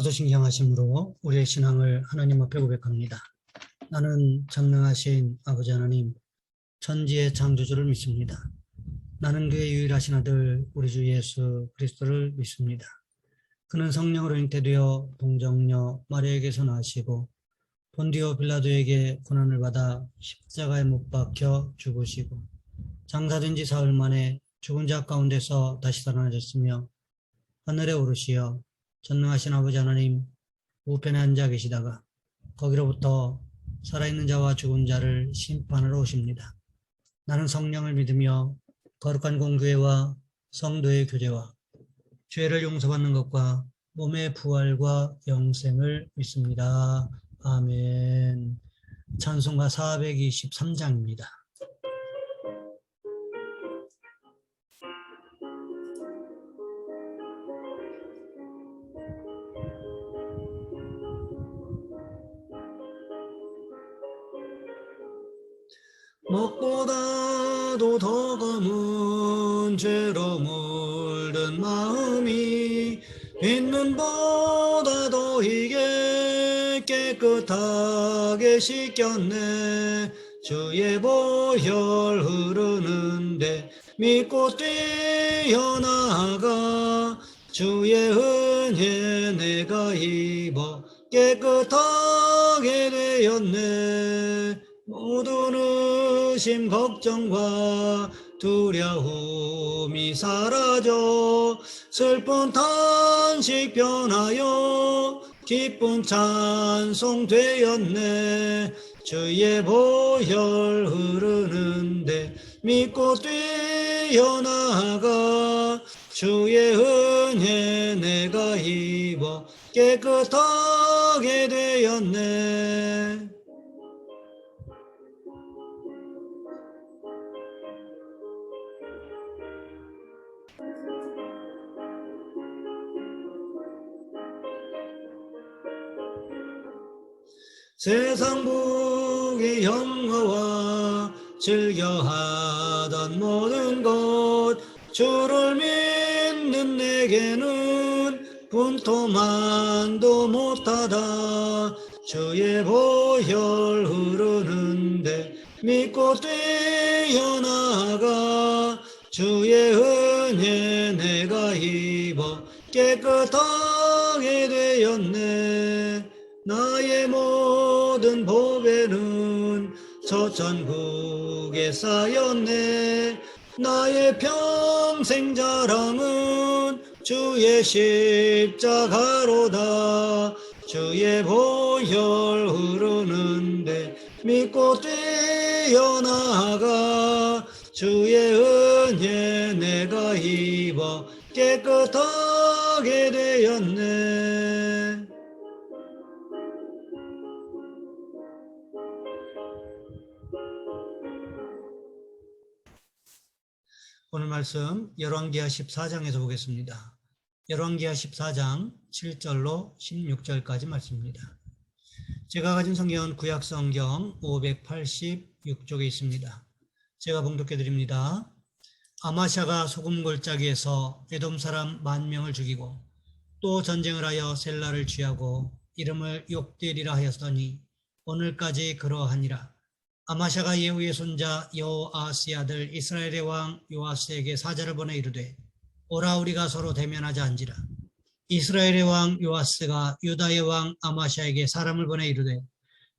자도신경하심으로 우리의 신앙을 하나님 앞에 고백합니다. 나는 전능하신 아버지 하나님, 천지의 창조주를 믿습니다. 나는 그의 유일하신 아들 우리 주 예수 그리스도를 믿습니다. 그는 성령으로 잉태되어 동정녀 마리아에게서 나시고 본디오 빌라도에게 고난을 받아 십자가에 못 박혀 죽으시고 장사된 지 사흘 만에 죽은 자 가운데서 다시 살아나셨으며 하늘에 오르시어 전능하신 아버지 하나님 우편에 앉아 계시다가 거기로부터 살아있는 자와 죽은 자를 심판하러 오십니다. 나는 성령을 믿으며 거룩한 공교회와 성도의 교제와 죄를 용서받는 것과 몸의 부활과 영생을 믿습니다. 아멘. 찬송가 423장입니다. 먹보다도 더 검은 죄로 물든 마음이 흰눈보다 더 희게 깨끗하게 씻겼네. 주의 보혈 흐르는데 믿고 뛰어나가 주의 은혜 내가 입어 깨끗하게 되었네. 모든 의심 걱정과 두려움이 사라져 슬픈 탄식 변하여 기쁜 찬송 되었네. 주의 보혈 흐르는데 믿고 뛰어나가 주의 은혜 내가 입어 깨끗하게 되었네. 세상 복의 영화와 즐겨하던 모든 것 주를 믿는 내게는 분토만도 못하다. 주의 보혈 흐르는데 믿고 뛰어나가 주의 은혜 내가 입어 깨끗하게 되었네. 나의 모든 보배는 저 천국에 쌓였네. 나의 평생 자랑은 주의 십자가로다. 주의 보혈 흐르는데 믿고 뛰어나가 주의 은혜 내가 입어 깨끗하게 되었네. 오늘 말씀 열왕기하 14장에서 보겠습니다. 열왕기하 14장 7절로 16절까지 말씀입니다. 제가 가진 성경은 구약성경 586쪽에 있습니다. 제가 봉독해 드립니다. 아마샤가 소금 골짜기에서 에돔 사람 10,000명을 죽이고 또 전쟁을 하여 셀라를 취하고 이름을 욕되리라 하였더니 오늘까지 그러하니라. 아마샤가 예후의 손자 여호아스의 아들 이스라엘의 왕 요아스에게 사자를 보내 이르되 오라 우리가 서로 대면하자 한지라. 이스라엘의 왕 요아스가 유다의 왕 아마샤에게 사람을 보내 이르되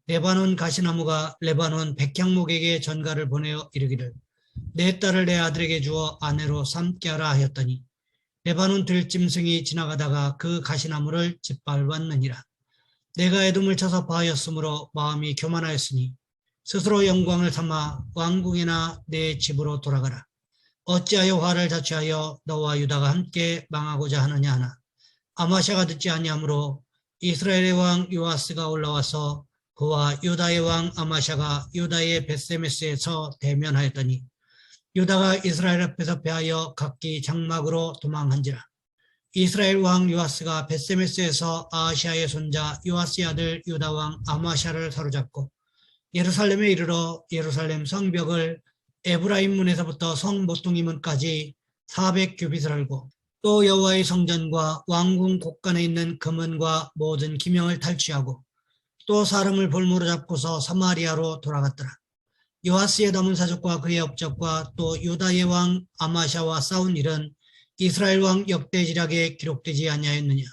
레바논 가시나무가 레바논 백향목에게 전가를 보내어 이르기를 내 딸을 내 아들에게 주어 아내로 삼게 하라 하였더니 레바논 들짐승이 지나가다가 그 가시나무를 짓밟았느니라. 내가 에돔을 쳐서 파하였으므로 마음이 교만하였으니 스스로 영광을 삼아 왕궁이나 내 집으로 돌아가라. 어찌하여 화를 자초하여 너와 유다가 함께 망하고자 하느냐 하나. 아마샤가 듣지 아니하므로 이스라엘의 왕 요아스가 올라와서 그와 유다의 왕 아마샤가 유다의 벳세메스에서 대면하였더니 유다가 이스라엘 앞에서 패하여 각기 장막으로 도망한지라. 이스라엘 왕 요아스가 벳세메스에서 아하시아의 손자 요아스의 아들 유다 왕 아마샤를 사로잡고 예루살렘에 이르러 예루살렘 성벽을 에브라임 문에서부터 성 모퉁이 문까지 400규빗을 알고 또 여호와의 성전과 왕궁 곳간에 있는 금은과 모든 기명을 탈취하고 또 사람을 볼모로 잡고서 사마리아로 돌아갔더라. 요아스의 남은 사족과 그의 업적과 또 유다의 왕 아마샤와 싸운 일은 이스라엘 왕 역대지략에 기록되지 아니하였느냐.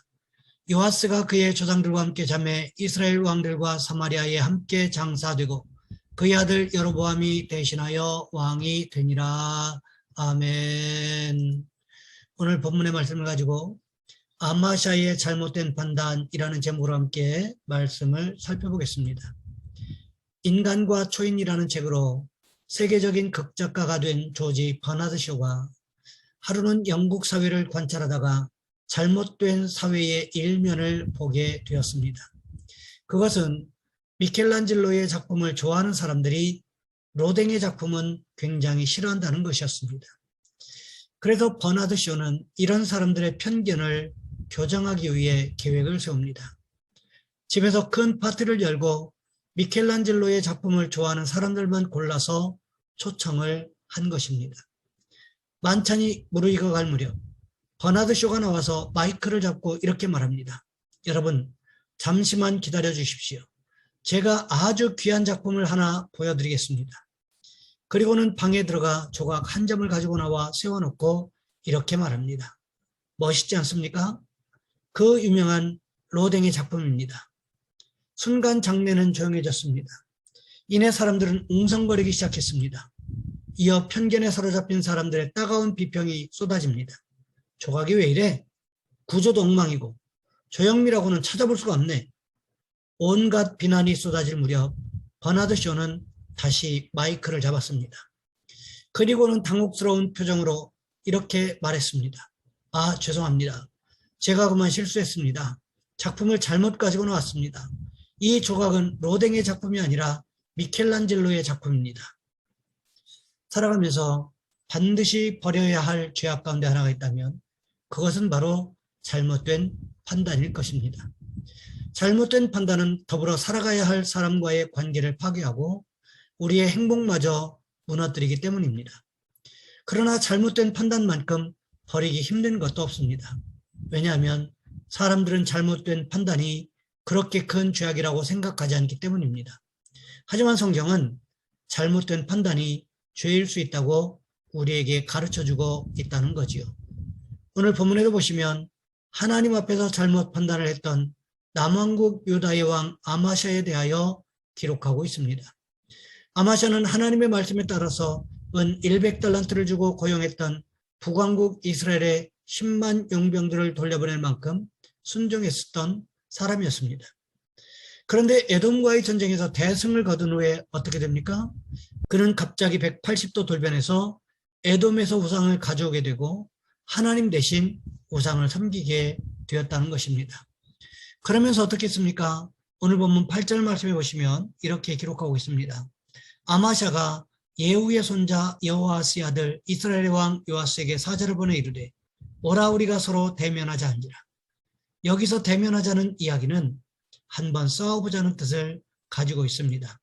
요아스가 그의 조상들과 함께 잠에 이스라엘 왕들과 사마리아에 함께 장사되고 그의 아들 여로보암이 대신하여 왕이 되니라. 아멘. 오늘 본문의 말씀을 가지고 아마샤의 잘못된 판단이라는 제목으로 함께 말씀을 살펴보겠습니다. 인간과 초인이라는 책으로 세계적인 극작가가 된 조지 버나드 쇼가 하루는 영국 사회를 관찰하다가 잘못된 사회의 일면을 보게 되었습니다. 그것은 미켈란젤로의 작품을 좋아하는 사람들이 로댕의 작품은 굉장히 싫어한다는 것이었습니다. 그래서 버나드 쇼는 이런 사람들의 편견을 교정하기 위해 계획을 세웁니다. 집에서 큰 파티를 열고 미켈란젤로의 작품을 좋아하는 사람들만 골라서 초청을 한 것입니다. 만찬이 무르익어갈 무렵 버나드 쇼가 나와서 마이크를 잡고 이렇게 말합니다. 여러분, 잠시만 기다려 주십시오. 제가 아주 귀한 작품을 하나 보여드리겠습니다. 그리고는 방에 들어가 조각 한 점을 가지고 나와 세워놓고 이렇게 말합니다. 멋있지 않습니까? 그 유명한 로댕의 작품입니다. 순간 장내는 조용해졌습니다. 이내 사람들은 웅성거리기 시작했습니다. 이어 편견에 사로잡힌 사람들의 따가운 비평이 쏟아집니다. 조각이 왜 이래? 구조도 엉망이고 조형미라고는 찾아볼 수가 없네. 온갖 비난이 쏟아질 무렵 버나드 쇼는 다시 마이크를 잡았습니다. 그리고는 당혹스러운 표정으로 이렇게 말했습니다. 아, 죄송합니다. 제가 그만 실수했습니다. 작품을 잘못 가지고 나왔습니다. 이 조각은 로댕의 작품이 아니라 미켈란젤로의 작품입니다. 살아가면서 반드시 버려야 할 죄악 가운데 하나가 있다면 그것은 바로 잘못된 판단일 것입니다. 잘못된 판단은 더불어 살아가야 할 사람과의 관계를 파괴하고 우리의 행복마저 무너뜨리기 때문입니다. 그러나 잘못된 판단만큼 버리기 힘든 것도 없습니다. 왜냐하면 사람들은 잘못된 판단이 그렇게 큰 죄악이라고 생각하지 않기 때문입니다. 하지만 성경은 잘못된 판단이 죄일 수 있다고 우리에게 가르쳐주고 있다는 거지요. 오늘 본문에도 보시면 하나님 앞에서 잘못 판단을 했던 남왕국 유다의 왕 아마샤에 대하여 기록하고 있습니다. 아마샤는 하나님의 말씀에 따라서 은 100달란트를 주고 고용했던 북왕국 이스라엘의 10만 용병들을 돌려보낼 만큼 순종했었던 사람이었습니다. 그런데 에돔과의 전쟁에서 대승을 거둔 후에 어떻게 됩니까? 그는 갑자기 180도 돌변해서 에돔에서 우상을 가져오게 되고 하나님 대신 우상을 섬기게 되었다는 것입니다. 그러면서 어떻게 했습니까? 오늘 본문 8절 말씀해 보시면 이렇게 기록하고 있습니다. 아마샤가 예후의 손자 여호아스의 아들 이스라엘의 왕 요아스에게 사절을 보내 이르되 오라 우리가 서로 대면하자 한지라. 여기서 대면하자는 이야기는 한번 싸워보자는 뜻을 가지고 있습니다.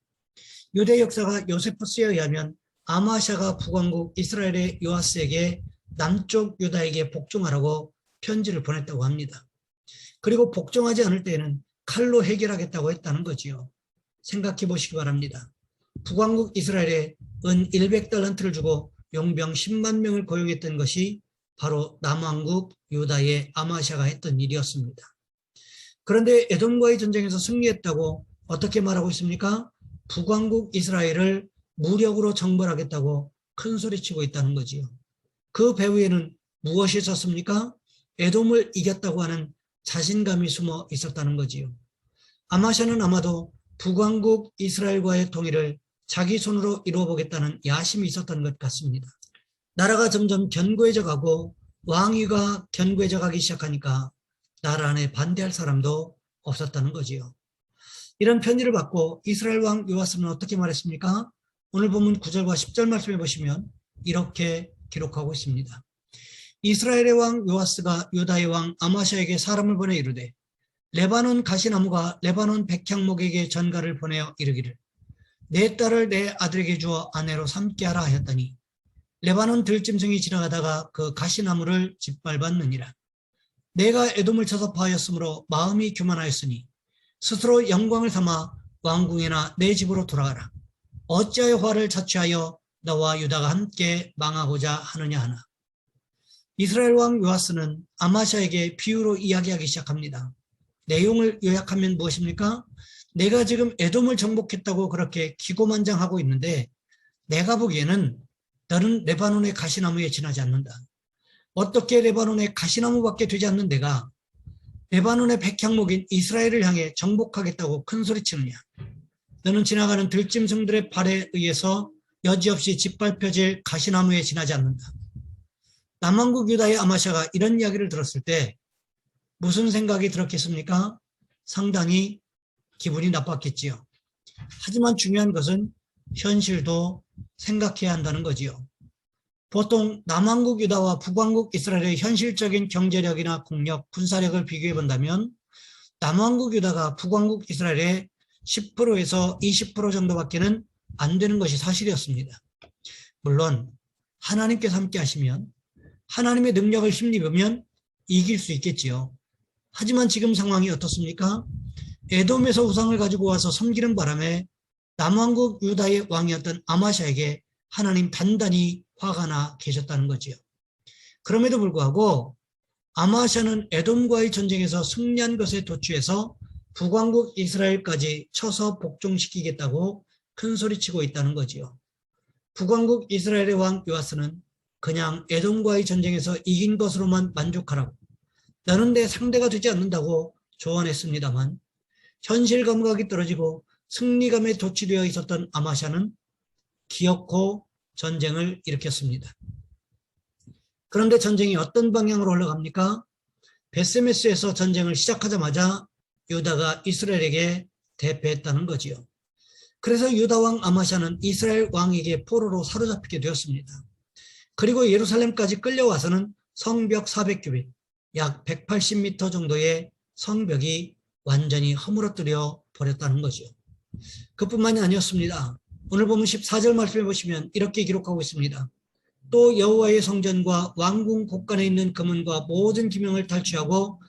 유대 역사가 요세푸스에 의하면 아마샤가 북왕국 이스라엘의 요아스에게 남쪽 유다에게 복종하라고 편지를 보냈다고 합니다. 그리고 복종하지 않을 때에는 칼로 해결하겠다고 했다는 거지요. 생각해 보시기 바랍니다. 북왕국 이스라엘에 은 100달란트를 주고 용병 10만 명을 고용했던 것이 바로 남왕국 유다의 아마샤가 했던 일이었습니다. 그런데 에돔과의 전쟁에서 승리했다고 어떻게 말하고 있습니까? 북왕국 이스라엘을 무력으로 정벌하겠다고 큰 소리치고 있다는 거지요. 그 배후에는 무엇이 있었습니까? 에돔을 이겼다고 하는 자신감이 숨어 있었다는 거지요. 아마샤는 아마도 북왕국 이스라엘과의 통일을 자기 손으로 이루어보겠다는 야심이 있었던 것 같습니다. 나라가 점점 견고해져 가고 왕위가 견고해져 가기 시작하니까 나라 안에 반대할 사람도 없었다는 거지요. 이런 편지를 받고 이스라엘 왕 요아스는 어떻게 말했습니까? 오늘 본문 9절과 10절 말씀해 보시면 이렇게 기록하고 있습니다. 이스라엘의 왕 요아스가 유다의 왕 아마샤에게 사람을 보내 이르되 레바논 가시나무가 레바논 백향목에게 전가를 보내어 이르기를 내 딸을 내 아들에게 주어 아내로 삼게 하라 하였더니 레바논 들짐승이 지나가다가 그 가시나무를 짓밟았느니라. 내가 에돔을 쳐서 파하였으므로 마음이 교만하였으니 스스로 영광을 삼아 왕궁이나 내 집으로 돌아가라. 어찌하여 화를 자취하여 너와 유다가 함께 망하고자 하느냐 하나. 이스라엘 왕 요아스는 아마샤에게 비유로 이야기하기 시작합니다. 내용을 요약하면 무엇입니까? 내가 지금 에돔을 정복했다고 그렇게 기고만장하고 있는데 내가 보기에는 너는 레바논의 가시나무에 지나지 않는다. 어떻게 레바논의 가시나무밖에 되지 않는 내가 레바논의 백향목인 이스라엘을 향해 정복하겠다고 큰소리치느냐. 너는 지나가는 들짐승들의 발에 의해서 여지없이 짓밟혀질 가시나무에 지나지 않는다. 남왕국 유다의 아마샤가 이런 이야기를 들었을 때 무슨 생각이 들었겠습니까? 상당히 기분이 나빴겠지요. 하지만 중요한 것은 현실도 생각해야 한다는 거지요. 보통 남왕국 유다와 북왕국 이스라엘의 현실적인 경제력이나 국력, 군사력을 비교해 본다면 남왕국 유다가 북왕국 이스라엘의 10%에서 20% 정도밖에는 안 되는 것이 사실이었습니다. 물론 하나님께서 함께 하시면 하나님의 능력을 힘입으면 이길 수 있겠지요. 하지만 지금 상황이 어떻습니까? 에돔에서 우상을 가지고 와서 섬기는 바람에 남왕국 유다의 왕이었던 아마샤에게 하나님 단단히 화가 나 계셨다는 거지요. 그럼에도 불구하고 아마샤는 에돔과의 전쟁에서 승리한 것에 도취해서 북왕국 이스라엘까지 쳐서 복종시키겠다고 큰소리치고 있다는 거지요. 북왕국 이스라엘의 왕 요아스는 그냥 에돔과의 전쟁에서 이긴 것으로만 만족하라고, 너는 내 상대가 되지 않는다고 조언했습니다만 현실 감각이 떨어지고 승리감에 도취되어 있었던 아마샤는 기어코 전쟁을 일으켰습니다. 그런데 전쟁이 어떤 방향으로 흘러갑니까? 베세메스에서 전쟁을 시작하자마자 유다가 이스라엘에게 대패했다는 거지요. 그래서 유다 왕 아마샤는 이스라엘 왕에게 포로로 사로잡히게 되었습니다. 그리고 예루살렘까지 끌려와서는 성벽 400규빗, 약 180m 정도의 성벽이 완전히 허물어뜨려 버렸다는 거죠. 그뿐만이 아니었습니다. 오늘 보면 14절 말씀해 보시면 이렇게 기록하고 있습니다. 또 여호와의 성전과 왕궁 곳간에 있는 금은과 모든 기명을 탈취하고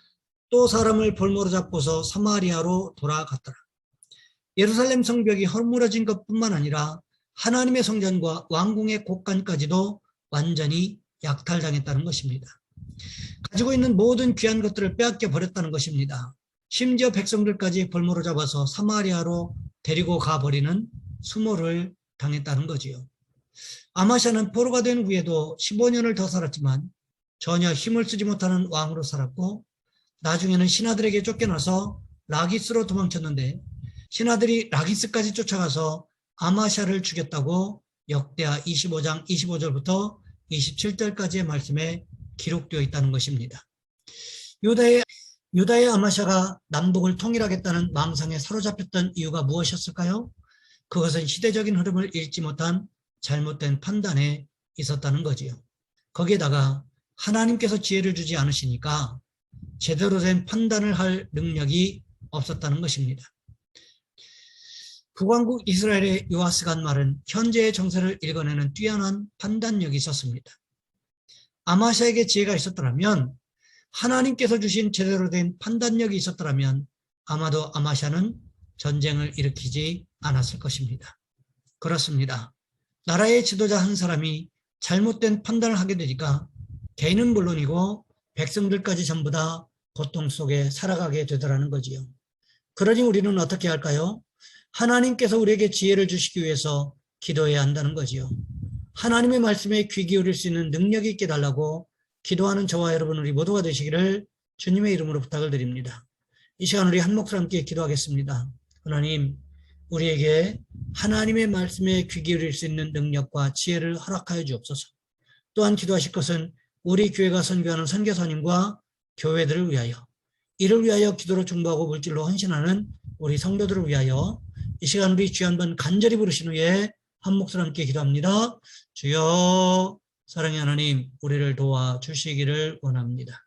또 사람을 볼모로 잡고서 사마리아로 돌아갔더라. 예루살렘 성벽이 허물어진 것뿐만 아니라 하나님의 성전과 왕궁의 곳간까지도 완전히 약탈당했다는 것입니다. 가지고 있는 모든 귀한 것들을 빼앗겨 버렸다는 것입니다. 심지어 백성들까지 볼모로 잡아서 사마리아로 데리고 가버리는 수모를 당했다는 거지요. 아마샤는 포로가 된 후에도 15년을 더 살았지만 전혀 힘을 쓰지 못하는 왕으로 살았고 나중에는 신하들에게 쫓겨나서 라기스로 도망쳤는데 신하들이 라기스까지 쫓아가서 아마샤를 죽였다고 역대하 25장 25절부터 27절까지의 말씀에 기록되어 있다는 것입니다. 유다의 아마샤가 남북을 통일하겠다는 망상에 사로잡혔던 이유가 무엇이었을까요? 그것은 시대적인 흐름을 읽지 못한 잘못된 판단에 있었다는 거지요. 거기에다가 하나님께서 지혜를 주지 않으시니까 제대로 된 판단을 할 능력이 없었다는 것입니다. 북왕국 이스라엘의 요아스가 한 말은 현재의 정세를 읽어내는 뛰어난 판단력이 있었습니다. 아마샤에게 지혜가 있었더라면, 하나님께서 주신 제대로 된 판단력이 있었더라면 아마도 아마샤는 전쟁을 일으키지 않았을 것입니다. 그렇습니다. 나라의 지도자 한 사람이 잘못된 판단을 하게 되니까 개인은 물론이고 백성들까지 전부 다 고통 속에 살아가게 되더라는 거지요. 그러니 우리는 어떻게 할까요? 하나님께서 우리에게 지혜를 주시기 위해서 기도해야 한다는 거지요. 하나님의 말씀에 귀 기울일 수 있는 능력이 있게 달라고 기도하는 저와 여러분 우리 모두가 되시기를 주님의 이름으로 부탁을 드립니다. 이 시간 우리 한 목소리 함께 기도하겠습니다. 하나님, 우리에게 하나님의 말씀에 귀 기울일 수 있는 능력과 지혜를 허락하여 주옵소서. 또한 기도하실 것은 우리 교회가 선교하는 선교사님과 교회들을 위하여, 이를 위하여 기도로 중보하고 물질로 헌신하는 우리 성도들을 위하여 이 시간 우리 주여 한번 간절히 부르신 후에 한 목소리 함께 기도합니다. 주여, 사랑의 하나님, 우리를 도와주시기를 원합니다.